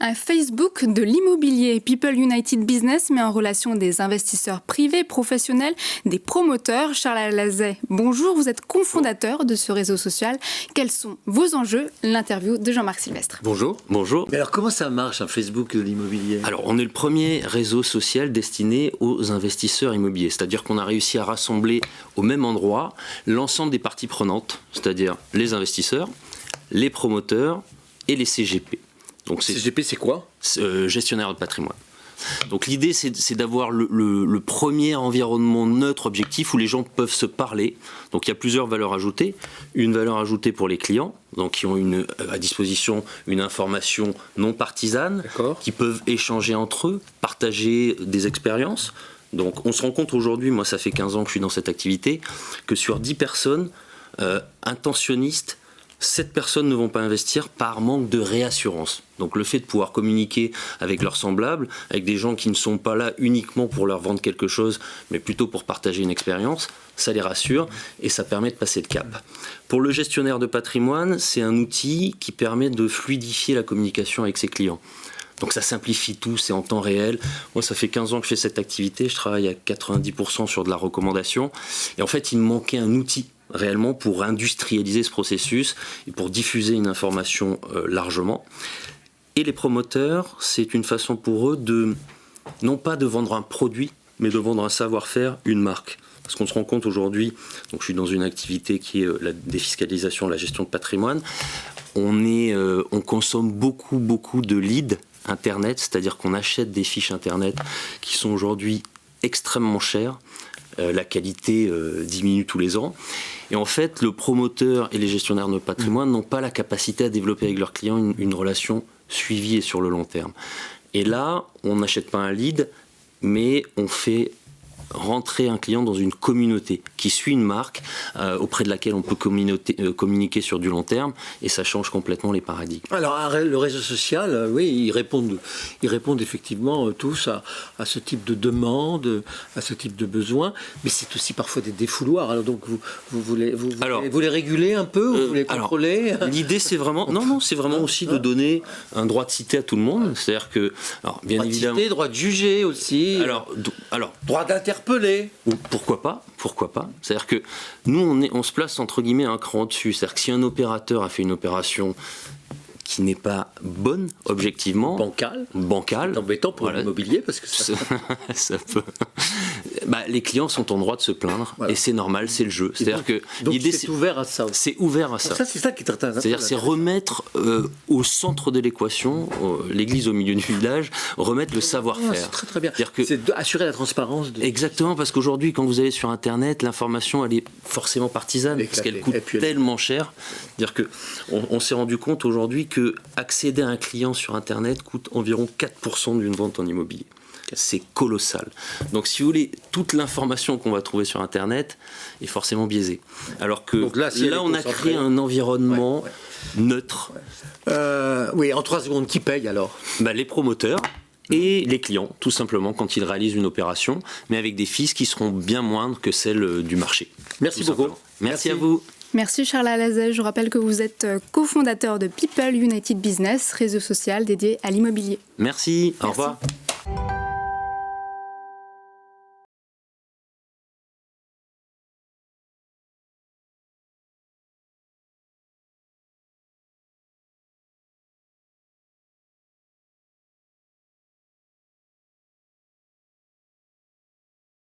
Un Facebook de l'immobilier. People United Business met en relation des investisseurs privés, professionnels, des promoteurs. Charles Alazet, bonjour, vous êtes cofondateur de ce réseau social. Quels sont vos enjeux? L'interview de Jean-Marc Sylvestre. Bonjour. Bonjour. Mais alors comment ça marche un Facebook de l'immobilier? Alors on est le premier réseau social destiné aux investisseurs immobiliers. C'est-à-dire qu'on a réussi à rassembler au même endroit l'ensemble des parties prenantes, c'est-à-dire les investisseurs, les promoteurs et les CGP. Donc CGP, c'est quoi? Gestionnaire de patrimoine. Donc l'idée, c'est d'avoir le premier environnement neutre objectif où les gens peuvent se parler. Donc il y a plusieurs valeurs ajoutées. Une valeur ajoutée pour les clients, donc qui ont à disposition une information non partisane, qui peuvent échanger entre eux, partager des expériences. Donc on se rend compte aujourd'hui, moi ça fait 15 ans que je suis dans cette activité, que sur 10 personnes intentionnistes, 7 personnes ne vont pas investir par manque de réassurance. Donc le fait de pouvoir communiquer avec leurs semblables, avec des gens qui ne sont pas là uniquement pour leur vendre quelque chose, mais plutôt pour partager une expérience, ça les rassure et ça permet de passer le cap. Pour le gestionnaire de patrimoine, c'est un outil qui permet de fluidifier la communication avec ses clients. Donc ça simplifie tout, c'est en temps réel. Moi, ça fait 15 ans que je fais cette activité, je travaille à 90% sur de la recommandation. Et en fait, il me manquait un outil réellement pour industrialiser ce processus et pour diffuser une information largement. Et les promoteurs, c'est une façon pour eux non pas de vendre un produit, mais de vendre un savoir-faire, une marque. Parce qu'on se rend compte aujourd'hui, donc je suis dans une activité qui est la défiscalisation, la gestion de patrimoine, on consomme beaucoup de leads Internet, c'est-à-dire qu'on achète des fiches Internet qui sont aujourd'hui extrêmement chères. La qualité diminue tous les ans. Et en fait, le promoteur et les gestionnaires de patrimoine n'ont pas la capacité à développer avec leurs clients une relation suivie et sur le long terme. Et là, on n'achète pas un lead, mais on fait rentrer un client dans une communauté qui suit une marque auprès de laquelle on peut communiquer sur du long terme, et ça change complètement les paradigmes. Alors le réseau social, oui, ils répondent effectivement tous à ce type de demande, à ce type de besoin, mais c'est aussi parfois des défouloirs. Alors donc vous les régulez un peu, vous les contrôlez? L'idée c'est vraiment aussi de donner un droit de cité à tout le monde, c'est-à-dire que bien évidemment, cité, droit de juger aussi. Alors droit d'interpeller. Pourquoi pas? C'est-à-dire que nous, on se place entre guillemets un cran au-dessus. C'est-à-dire que si un opérateur a fait une opération qui n'est pas bonne objectivement, bancale, c'est embêtant pour l'immobilier parce que ça peut. Les clients sont en droit de se plaindre, et c'est normal, c'est le jeu. C'est-à-dire que l'idée c'est ouvert à ça. C'est ouvert à ça. Donc c'est ça qui est très intéressant. C'est-à-dire c'est remettre au centre de l'équation, l'église au milieu du village, remettre le savoir-faire. C'est très bien. C'est assurer la transparence. Exactement, parce qu'aujourd'hui, quand vous allez sur Internet, l'information elle est forcément partisane, parce qu'elle coûte tellement cher. C'est-à-dire que on s'est rendu compte aujourd'hui que accéder à un client sur Internet coûte environ 4% d'une vente en immobilier. C'est colossal. Donc si vous voulez, toute l'information qu'on va trouver sur Internet est forcément biaisée. Alors que là on a créé un environnement neutre. Oui, en 3 secondes, qui paye alors? Les promoteurs et les clients, tout simplement, quand ils réalisent une opération, mais avec des fees qui seront bien moindres que celles du marché. Merci beaucoup. Merci à vous. Merci Charles Alazet. Je rappelle que vous êtes cofondateur de People United Business, réseau social dédié à l'immobilier. Merci. Au revoir.